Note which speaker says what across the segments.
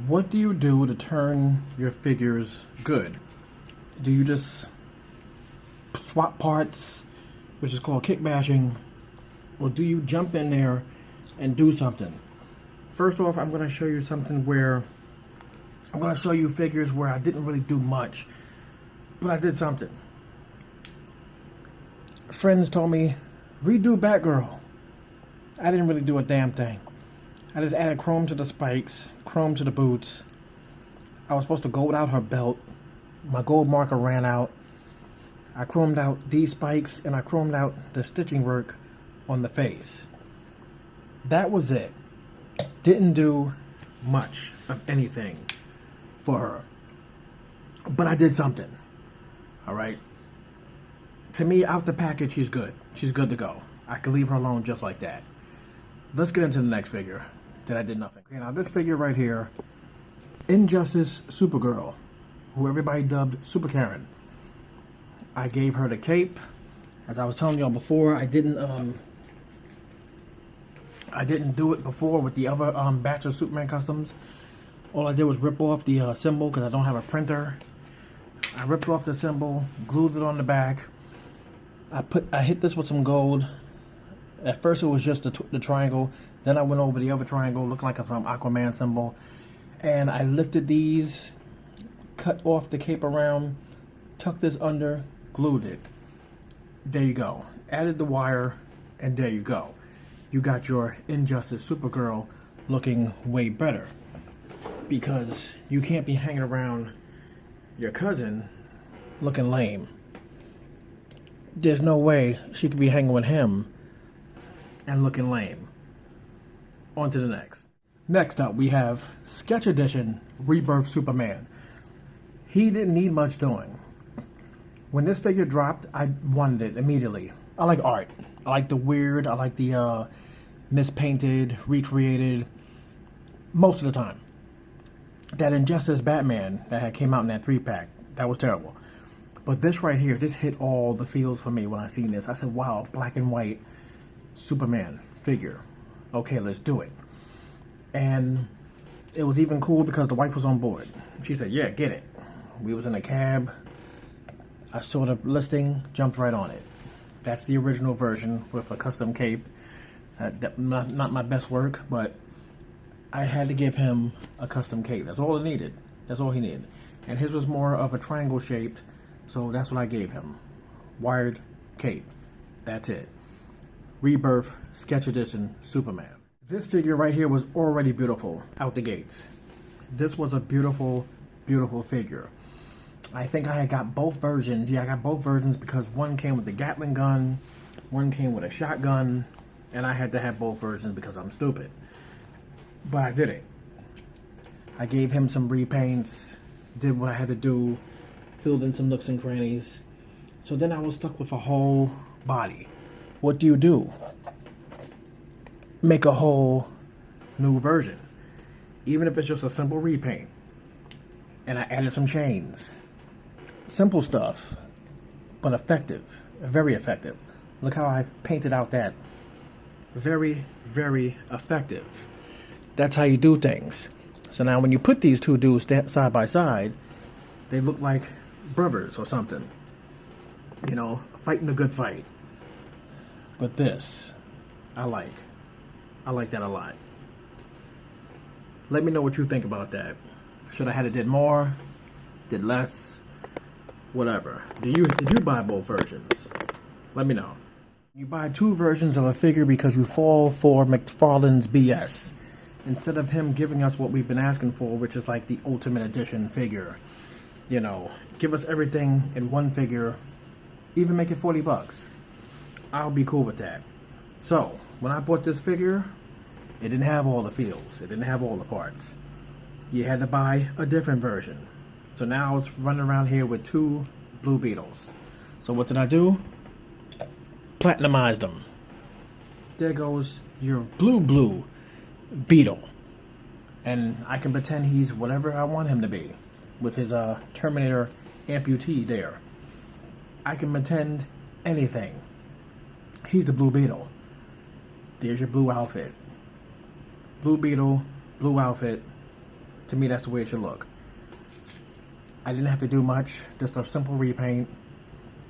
Speaker 1: What do you do to turn your figures good? Do you just swap parts, which is called kick bashing, or do you jump in there and do something? First off, I'm going to show you something where I'm going to show you figures where I didn't really do much, but I did something. Friends told me, redo Batgirl. I didn't really do a damn thing. I just added chrome to the spikes, chrome to the boots. I was supposed to gold out her belt. My gold marker ran out. I chromed out these spikes and I chromed out the stitching work on the face. That was it. Didn't do much of anything for her. But I did something. Alright? To me, out the package, she's good. She's good to go. I could leave her alone just like that. Let's get into the next figure that I did nothing. Okay, now this figure right here, Injustice Supergirl, who everybody dubbed Super Karen. I gave her the cape. As I was telling y'all before, I didn't do it before with the other batch of Superman customs. All I did was rip off the symbol because I don't have a printer. I ripped off the symbol, glued it on the back. I hit this with some gold. At first it was just the triangle. Then I went over the other triangle, looking like some Aquaman symbol. And I lifted these, cut off the cape around, tucked this under, glued it. There you go. Added the wire, and there you go. You got your Injustice Supergirl looking way better. Because you can't be hanging around your cousin looking lame. There's no way she could be hanging with him and looking lame. On to the next. Next up, we have Sketch Edition Rebirth Superman. He didn't need much doing. When this figure dropped, I wanted it immediately. I like art. I like the weird. I like the mispainted, recreated. Most of the time. That Injustice Batman that had came out in that 3-pack, that was terrible. But this right here, this hit all the feels for me when I seen this. I said, wow, black and white Superman figure. Okay, let's do it. And it was even cool because the wife was on board. She said, yeah, get it. We was in a cab. I saw the listing, jumped right on it. That's the original version with a custom cape. Not my best work, but I had to give him a custom cape. That's all it needed. That's all he needed. And his was more of a triangle shaped, so that's what I gave him. Wired cape. That's it. Rebirth Sketch Edition Superman. This figure right here was already beautiful out the gates. This was a beautiful, beautiful figure. I think I had got both versions. Yeah, I got both versions because one came with the Gatling gun, one came with a shotgun, and I had to have both versions because I'm stupid. But I did it. I gave him some repaints, did what I had to do, filled in some nooks and crannies. So then I was stuck with a whole body. What do? Make a whole new version. Even if it's just a simple repaint. And I added some chains. Simple stuff, but effective. Very effective. Look how I painted out that. Very, very effective. That's how you do things. So now when you put these two dudes side by side, they look like brothers or something. You know, fighting a good fight. But this, I like. I like that a lot. Let me know what you think about that. Should I have did more? Did less? Whatever. Did you buy both versions? Let me know. You buy two versions of a figure because you fall for Mcfarlane's BS. Instead of him giving us what we've been asking for, which is like the Ultimate Edition figure. You know, give us everything in one figure. Even make it $40. I'll be cool with that. So, when I bought this figure, it didn't have all the feels. It didn't have all the parts. You had to buy a different version. So now I was running around here with two Blue Beetles. So what did I do? Platinumized them. There goes your blue Beetle. And I can pretend he's whatever I want him to be. With his Terminator amputee there. I can pretend anything. He's the Blue Beetle. There's your blue outfit. Blue Beetle, blue outfit, To me, that's the way it should look. I didn't have to do much, just a simple repaint.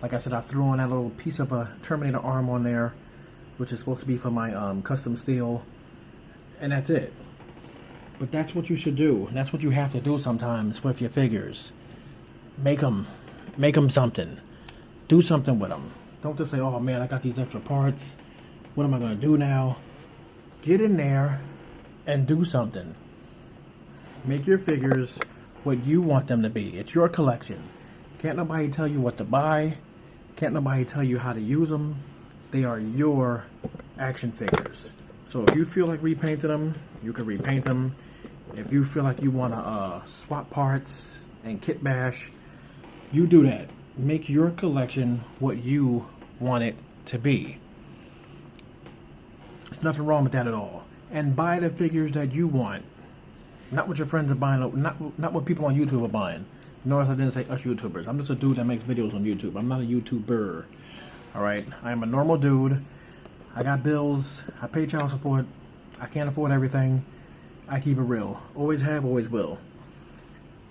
Speaker 1: Like I said, I threw on that little piece of a Terminator arm on there, which is supposed to be for my custom steel, and that's it. But that's what you should do. That's what you have to do sometimes with your figures. Make them something. Do something with them. Don't just say, oh man, I got these extra parts. What am I going to do now? Get in there and do something. Make your figures what you want them to be. It's your collection. Can't nobody tell you what to buy. Can't nobody tell you how to use them. They are your action figures. So if you feel like repainting them, you can repaint them. If you feel like you want to swap parts and kit bash, you do that. Make your collection what you want it to be. There's nothing wrong with that at all. And buy the figures that you want. Not what your friends are buying, not what people on YouTube are buying. Notice I didn't say us YouTubers. I'm just a dude that makes videos on YouTube. I'm not a YouTuber. Alright? I am a normal dude. I got bills. I pay child support. I can't afford everything. I keep it real. Always have, always will.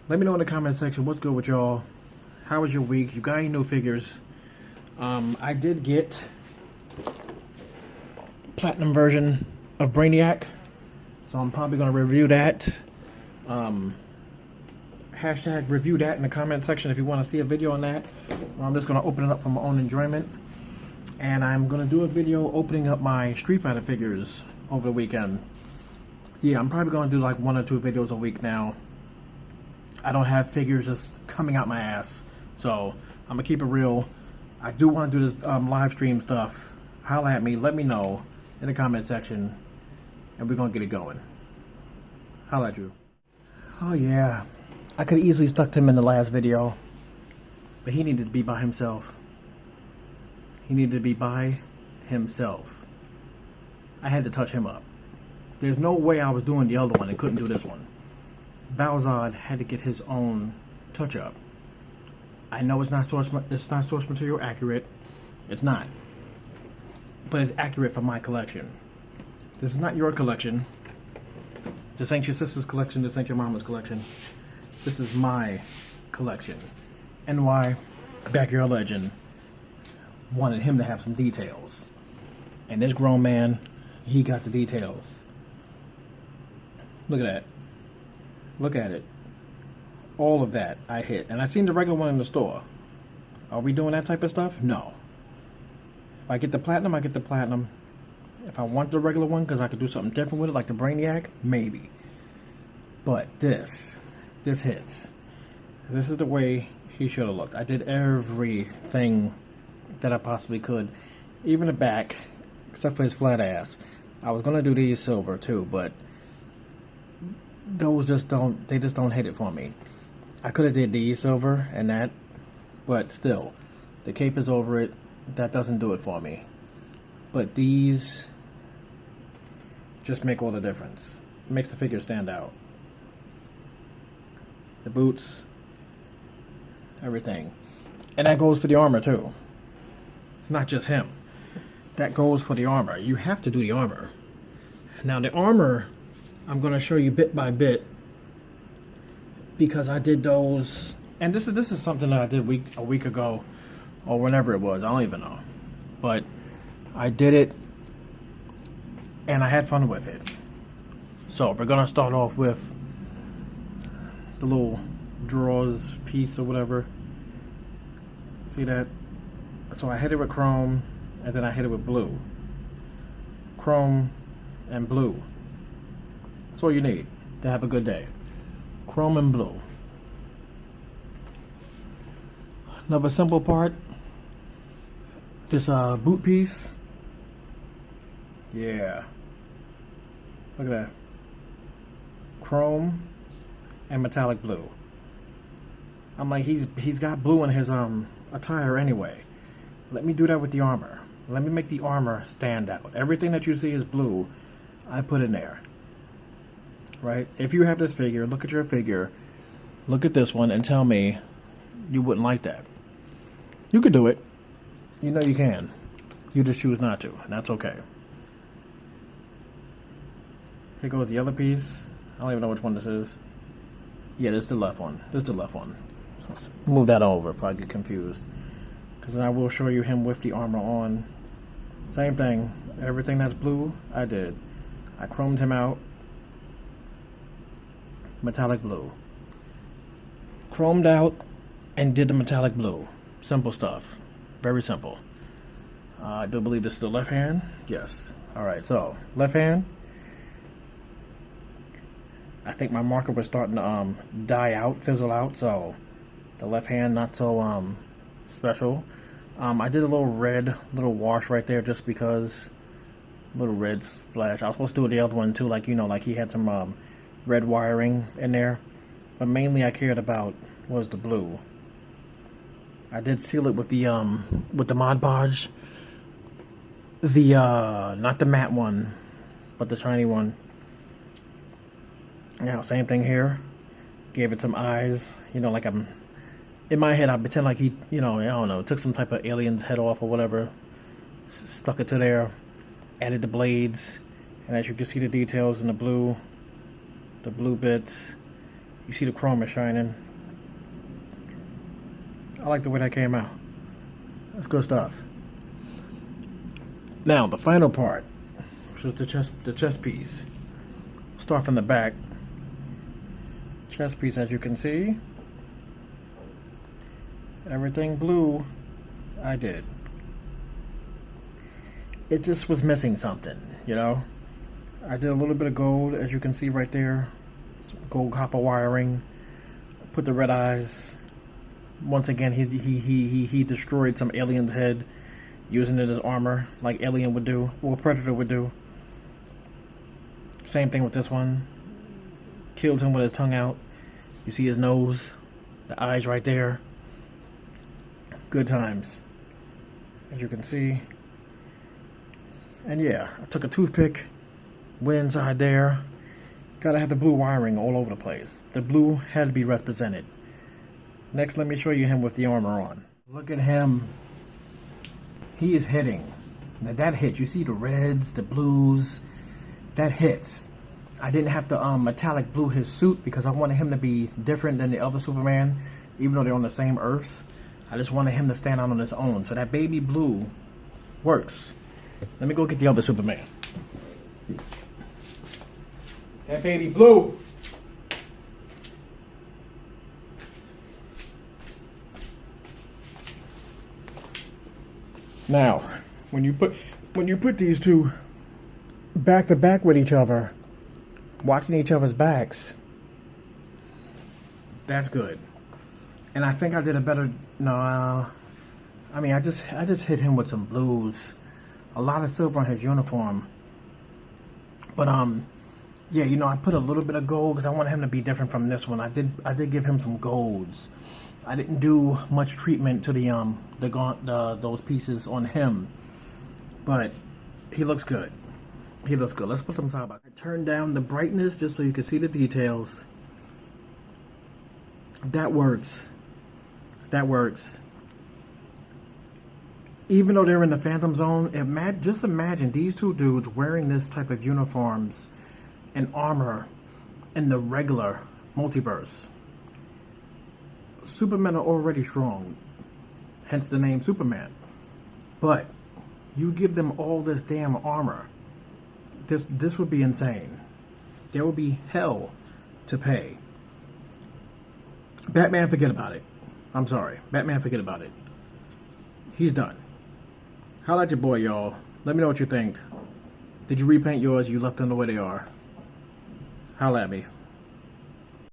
Speaker 1: Let me know in the comment section what's good with y'all. How was your week? You got any new figures? I did get platinum version of Brainiac. So I'm probably going to review that. Hashtag review that in the comment section if you want to see a video on that. Or I'm just going to open it up for my own enjoyment. And I'm going to do a video opening up my Street Fighter figures over the weekend. Yeah, I'm probably going to do like 1 or 2 videos a week now. I don't have figures just coming out my ass. So I'm going to keep it real. I do want to do this live stream stuff. Holla at me. Let me know in the comment section. And we're going to get it going. Holla at you. Oh yeah. I could have easily stuck him in the last video. But he needed to be by himself. He needed to be by himself. I had to touch him up. There's no way I was doing the other one and couldn't do this one. Balzard had to get his own touch up. I know it's not source material accurate. It's not. But it's accurate for my collection. This is not your collection. This ain't your sister's collection. This ain't your mama's collection. This is my collection. NY Backyard Legend wanted him to have some details. And this grown man, he got the details. Look at that. Look at it. All of that I hit. And I seen the regular one in the store. Are we doing that type of stuff? No. If I get the platinum, I get the platinum. If I want the regular one because I could do something different with it, like the Brainiac, maybe. But this hits. This is the way he should have looked. I did everything that I possibly could. Even the back, except for his flat ass. I was going to do these silver too, but those just don't hit it for me. I could have did these silver and that, but still, the cape is over it. That doesn't do it for me. But these just make all the difference. It makes the figure stand out. The boots, everything. And that goes for the armor too. It's not just him. That goes for the armor. You have to do the armor. Now the armor, I'm going to show you bit by bit because I did those, and this is something that I did a week ago or whenever it was. I don't even know. But I did it and I had fun with it. So we're going to start off with the little drawers piece or whatever. See that? So I hit it with chrome and then I hit it with blue. Chrome and blue. That's all you need to have a good day. Chrome and blue. Another simple part. This boot piece. Yeah. Look at that. Chrome and metallic blue. I'm like, he's got blue in his attire anyway. Let me do that with the armor. Let me make the armor stand out. Everything that you see is blue, I put in there. Right? If you have this figure, look at your figure, look at this one, and tell me you wouldn't like that. You could do it. You know you can. You just choose not to, and that's okay. Here goes the other piece. I don't even know which one this is. Yeah, this is the left one. This is the left one. So let's move that over if I get confused. Because then I will show you him with the armor on. Same thing. Everything that's blue, I did. I chromed him out. Metallic blue. Chromed out and did the metallic blue. Simple stuff. Very simple. I do believe this is the left hand. Yes. Alright, so left hand. I think my marker was starting to die out, fizzle out, so the left hand not so special. I did a little wash right there just because, little red splash. I was supposed to do the other one too, like, you know, like he had some red wiring in there, but mainly I cared about was the blue. I did seal it with the Mod Podge, the not the matte one, but the shiny one. Now, same thing here. Gave it some eyes. You know, like I'm... In my head, I pretend like he, you know, I don't know, took some type of alien's head off or whatever. Stuck it to there. Added the blades. And as you can see the details in the blue bits. You see the chrome is shining. I like the way that came out. That's good stuff. Now, the final part. Which is the chest piece. Start from the back. Chest piece, as you can see, everything blue I did. It just was missing something, you know. I did a little bit of gold, as you can see right there. Some gold copper wiring. Put the red eyes. Once again, he destroyed some alien's head using it as armor, like Alien would do, or Predator would do. Same thing with this one. Killed him with his tongue out. You see his nose, the eyes right there. Good times, as you can see. And yeah, I took a toothpick, went inside there. Gotta have the blue wiring all over the place. The blue had to be represented. Next, let me show you him with the armor on. Look at him. He is hitting. Now that hits. You see the reds, the blues. That hits. I didn't have to metallic blue his suit because I wanted him to be different than the other Superman, even though they're on the same Earth. I just wanted him to stand out on his own. So that baby blue works. Let me go get the other Superman. That baby blue. Now, when you put these two back to back with each other, watching each other's backs, that's good. And I think I did a better. No, I mean I just hit him with some blues, a lot of silver on his uniform. But yeah, you know, I put a little bit of gold because I wanted him to be different from this one. I did give him some golds. I didn't do much treatment to those pieces on him, but he looks good. He looks good. Let's put some side by side. Turn down the brightness just so you can see the details. That works. That works. Even though they're in the Phantom Zone, just imagine these two dudes wearing this type of uniforms and armor in the regular multiverse. Supermen are already strong, hence the name Superman. But you give them all this damn armor. This would be insane. There would be hell to pay. Batman, forget about it. I'm sorry. Batman, forget about it. He's done. Holla at your boy, y'all. Let me know what you think. Did you repaint yours? You left them the way they are. Holla at me.